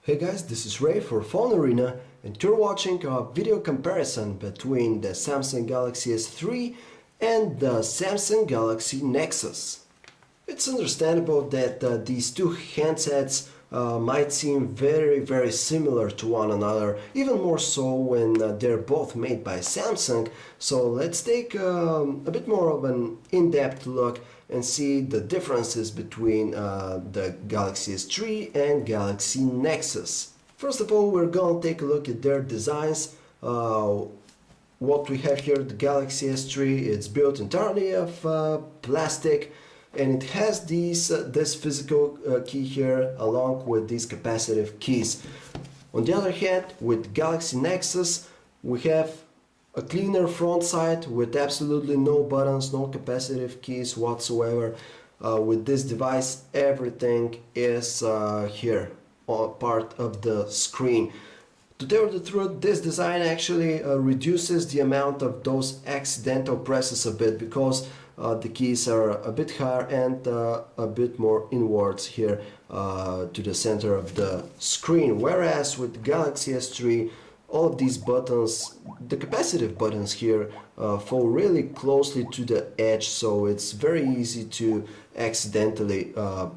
Hey guys, this is Ray for Phone Arena and you're watching a video comparison between the Samsung Galaxy S3 and the Samsung Galaxy Nexus. It's understandable that these two handsets might seem very similar to one another, even more so when they're both made by Samsung. So let's take a bit more of an in-depth look and see the differences between the Galaxy S3 and Galaxy Nexus. First of all, we're going to take a look at their designs. What we have here, the Galaxy S3, it's built entirely of plastic, and it has this physical key here along with these capacitive keys. On the other hand, with Galaxy Nexus, we have a cleaner front side with absolutely no buttons, no capacitive keys whatsoever. With this device, everything is here, part of the screen. To tell the truth, this design actually reduces the amount of those accidental presses a bit, because the keys are a bit higher and a bit more inwards here to the center of the screen. Whereas with Galaxy S3, all of these buttons, the capacitive buttons here, fall really closely to the edge, so it's very easy to accidentally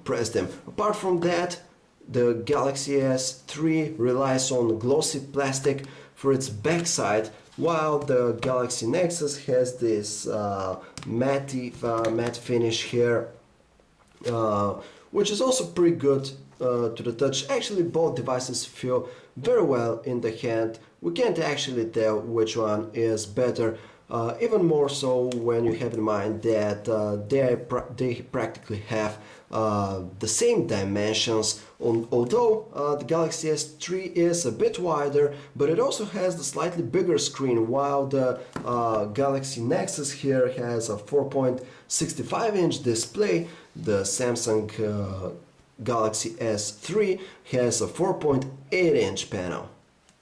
press them. Apart from that, the Galaxy S3 relies on glossy plastic for its backside, while the Galaxy Nexus has this matte finish here, which is also pretty good to the touch. Actually, both devices feel very well in the hand. We can't actually tell which one is better, even more so when you have in mind that they practically have the same dimensions, although the Galaxy S3 is a bit wider, but it also has the slightly bigger screen, while the Galaxy Nexus here has a 4.65-inch display. The Samsung Galaxy S3 has a 4.8-inch panel.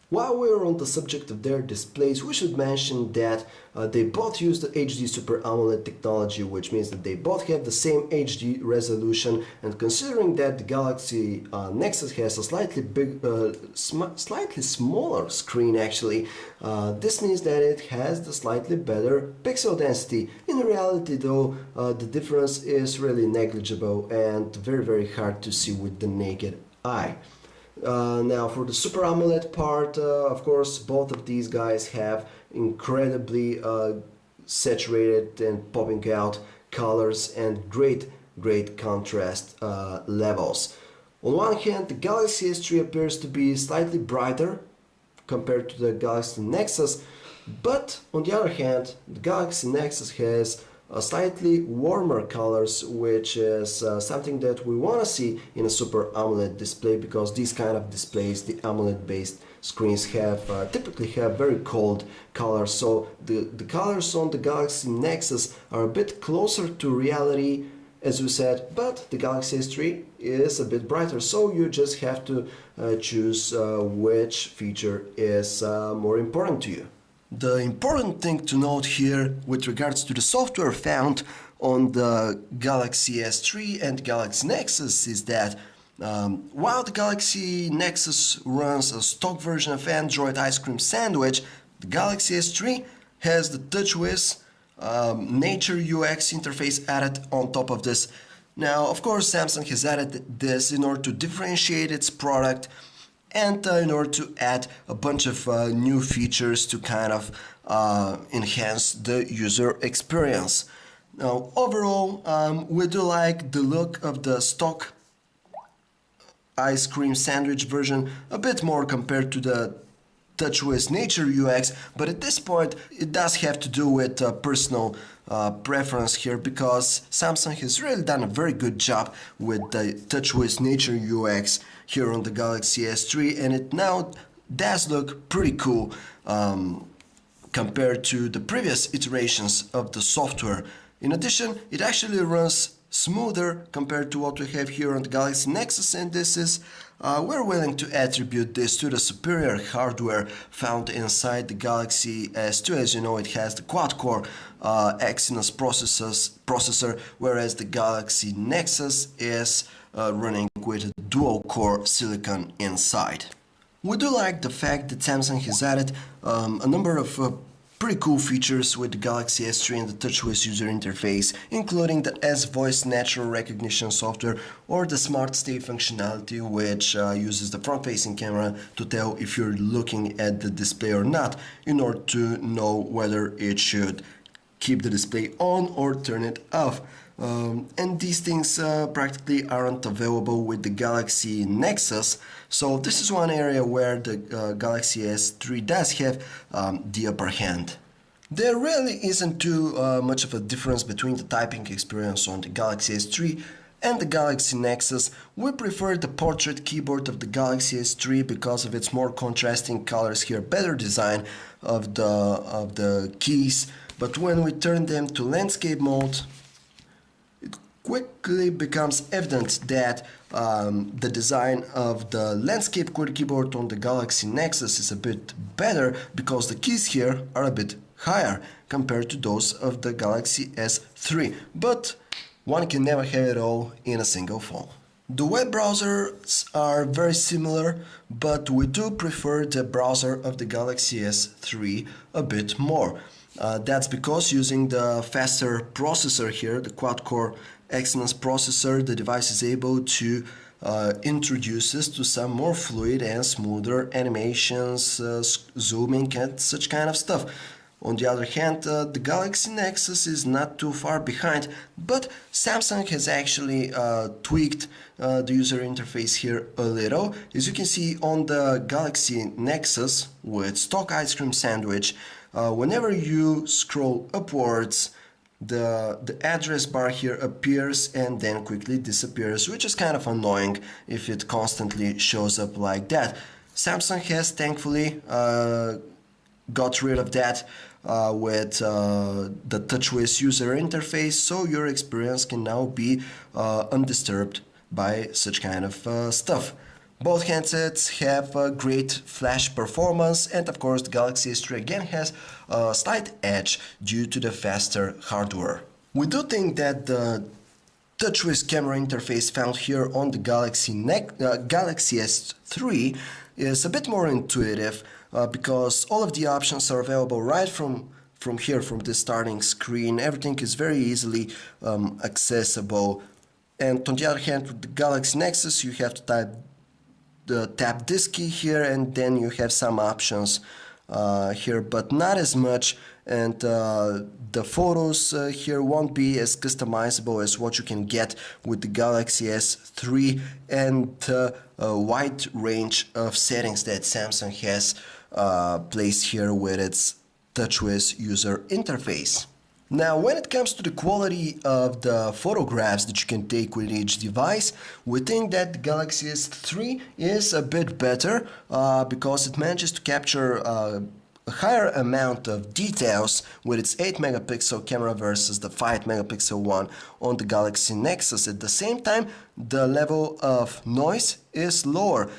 While we're on the subject of their displays, we should mention that they both use the HD Super AMOLED technology, which means that they both have the same HD resolution. And considering that the Galaxy Nexus has a slightly smaller screen, actually, this means that it has the slightly better pixel density. In reality, though, the difference is really negligible and very hard to see with the naked eye. Now for the Super AMOLED part, of course, both of these guys have incredibly saturated and popping out colors and great contrast levels. On one hand, the Galaxy S3 appears to be slightly brighter compared to the Galaxy Nexus, but on the other hand, the Galaxy Nexus has slightly warmer colors, which is something that we want to see in a Super AMOLED display, because these kind of displays, the AMOLED based screens, have typically have very cold colors. So the colors on the Galaxy Nexus are a bit closer to reality, as we said, but the Galaxy S3 is a bit brighter, so you just have to choose which feature is more important to you. The important thing to note here with regards to the software found on the Galaxy S3 and Galaxy Nexus is that while the Galaxy Nexus runs a stock version of Android Ice Cream Sandwich, the Galaxy S3 has the TouchWiz Nature UX interface added on top of this. Now, of course, Samsung has added this in order to differentiate its product and in order to add a bunch of new features to kind of enhance the user experience. Now, overall, we do like the look of the stock ice cream sandwich version a bit more compared to the TouchWiz Nature UX, but at this point it does have to do with personal preference here, because Samsung has really done a very good job with the TouchWiz Nature UX here on the Galaxy S3, and it now does look pretty cool compared to the previous iterations of the software. In addition, it actually runs smoother compared to what we have here on the Galaxy Nexus, and this is we're willing to attribute this to the superior hardware found inside the Galaxy S2. As you know, it has the quad-core Exynos processor, whereas the Galaxy Nexus is running with a dual-core silicon inside. We do like the fact that Samsung has added a number of pretty cool features with the Galaxy S3 and the TouchWiz user interface, including the S-Voice natural recognition software or the Smart Stay functionality, which uses the front-facing camera to tell if you're looking at the display or not, in order to know whether it should keep the display on or turn it off. And these things practically aren't available with the Galaxy Nexus, so this is one area where the Galaxy S3 does have the upper hand. There really isn't too much of a difference between the typing experience on the Galaxy S3 and the Galaxy Nexus. We prefer the portrait keyboard of the Galaxy S3 because of its more contrasting colors here, better design of the keys, but when we turn them to landscape mode, quickly becomes evident that the design of the landscape keyboard on the Galaxy Nexus is a bit better because the keys here are a bit higher compared to those of the Galaxy S3, but one can never have it all in a single phone. The web browsers are very similar, but we do prefer the browser of the Galaxy S3 a bit more. That's because using the faster processor here, the quad-core Exynos processor, the device is able to introduce us to some more fluid and smoother animations, zooming and such kind of stuff. On the other hand, the Galaxy Nexus is not too far behind, but Samsung has actually tweaked the user interface here a little. As you can see on the Galaxy Nexus with stock ice cream sandwich, whenever you scroll upwards, the address bar here appears and then quickly disappears, which is kind of annoying if it constantly shows up like that. Samsung has thankfully got rid of that with the TouchWiz user interface, so your experience can now be undisturbed by such kind of stuff. Both handsets have great flash performance, and of course the Galaxy S3 again has a slight edge due to the faster hardware. We do think that the TouchWiz camera interface found here on the Galaxy S3 is a bit more intuitive because all of the options are available right from here, from the starting screen. Everything is very easily accessible. And on the other hand, with the Galaxy Nexus, you have to tap this key here, and then you have some options here, but not as much, and the photos here won't be as customizable as what you can get with the Galaxy S3 and a wide range of settings that Samsung has placed here with its TouchWiz user interface. Now, when it comes to the quality of the photographs that you can take with each device, we think that the Galaxy S3 is a bit better because it manages to capture a higher amount of details with its 8 megapixel camera versus the 5 megapixel one on the Galaxy Nexus. At the same time, the level of noise is lower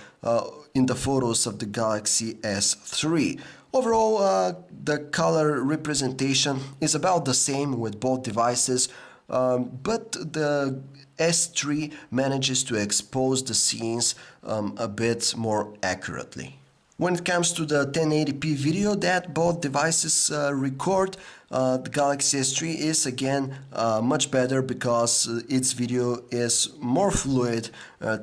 in the photos of the Galaxy S3. Overall, the color representation is about the same with both devices, but the S3 manages to expose the scenes a bit more accurately. When it comes to the 1080p video that both devices record, the Galaxy S3 is again much better because its video is more fluid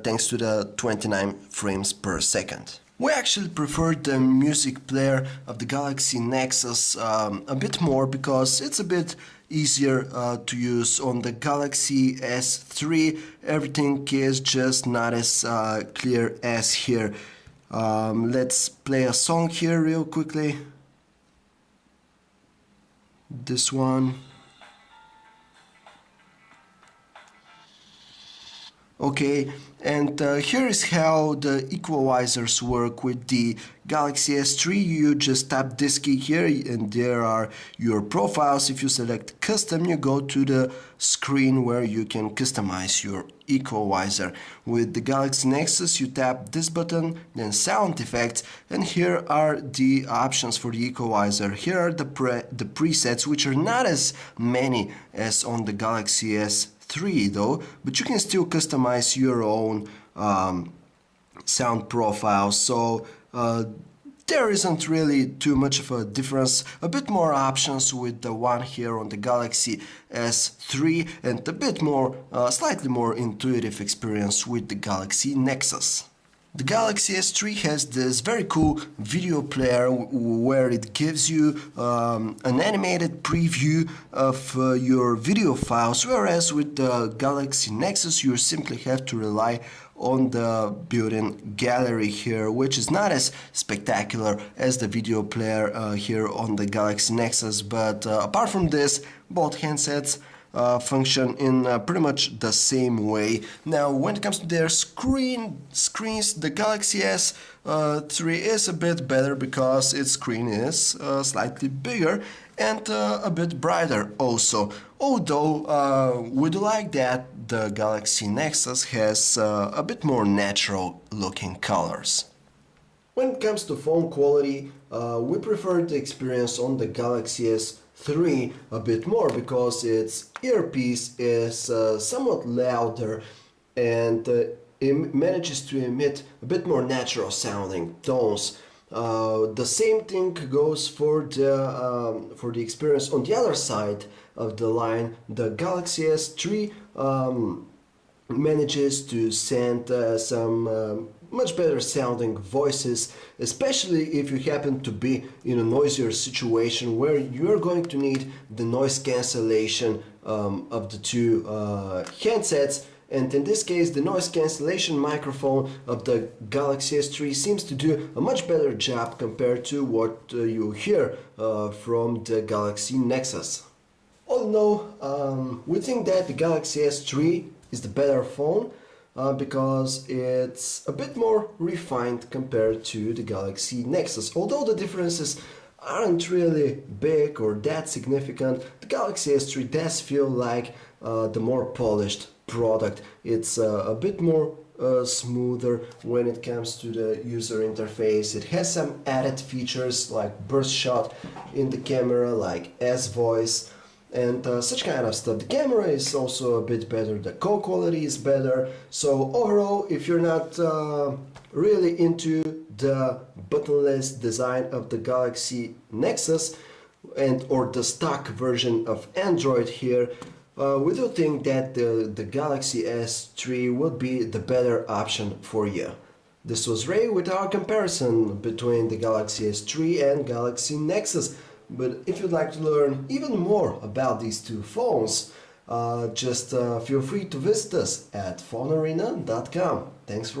thanks to the 29 frames per second. We actually prefer the music player of the Galaxy Nexus a bit more because it's a bit easier to use. On the Galaxy S3, everything is just not as clear as here. Let's play a song here real quickly. This one. Okay, and here is how the equalizers work with the Galaxy S3. You just tap this key here and there are your profiles. If you select custom, you go to the screen where you can customize your equalizer. With the Galaxy Nexus, you tap this button, then sound effects, and here are the options for the equalizer. Here are the presets, which are not as many as on the Galaxy S3. S3 though, but you can still customize your own sound profile, so there isn't really too much of a difference. A bit more options with the one here on the Galaxy S3 and a bit more, slightly more intuitive experience with the Galaxy Nexus. The Galaxy S3 has this very cool video player where it gives you an animated preview of your video files, whereas with the Galaxy Nexus you simply have to rely on the built-in gallery here, which is not as spectacular as the video player here on the Galaxy Nexus, but apart from this, both handsets function in pretty much the same way. Now, when it comes to their screens, the Galaxy S3 is a bit better because its screen is slightly bigger and a bit brighter also. Although we do like that the Galaxy Nexus has a bit more natural looking colors. When it comes to phone quality, we prefer the experience on the Galaxy S3 a bit more because its earpiece is somewhat louder and it manages to emit a bit more natural sounding tones. The same thing goes for the experience on the other side of the line. The Galaxy S3 manages to send some much better sounding voices, especially if you happen to be in a noisier situation where you're going to need the noise cancellation of the two handsets. And in this case, the noise cancellation microphone of the Galaxy S3 seems to do a much better job compared to what you hear from the Galaxy Nexus. All in all, we think that the Galaxy S3 is the better phone because it's a bit more refined compared to the Galaxy Nexus. Although the differences aren't really big or that significant, the Galaxy S3 does feel like the more polished product. It's a bit more smoother when it comes to the user interface. It has some added features like burst shot in the camera, like S-Voice, and such kind of stuff. The camera is also a bit better, the call quality is better. So overall, if you're not really into the buttonless design of the Galaxy Nexus and or the stock version of Android here, we do think that the Galaxy S3 would be the better option for you. This was Ray with our comparison between the Galaxy S3 and Galaxy Nexus. But if you'd like to learn even more about these two phones, just feel free to visit us at phonearena.com. Thanks for watching.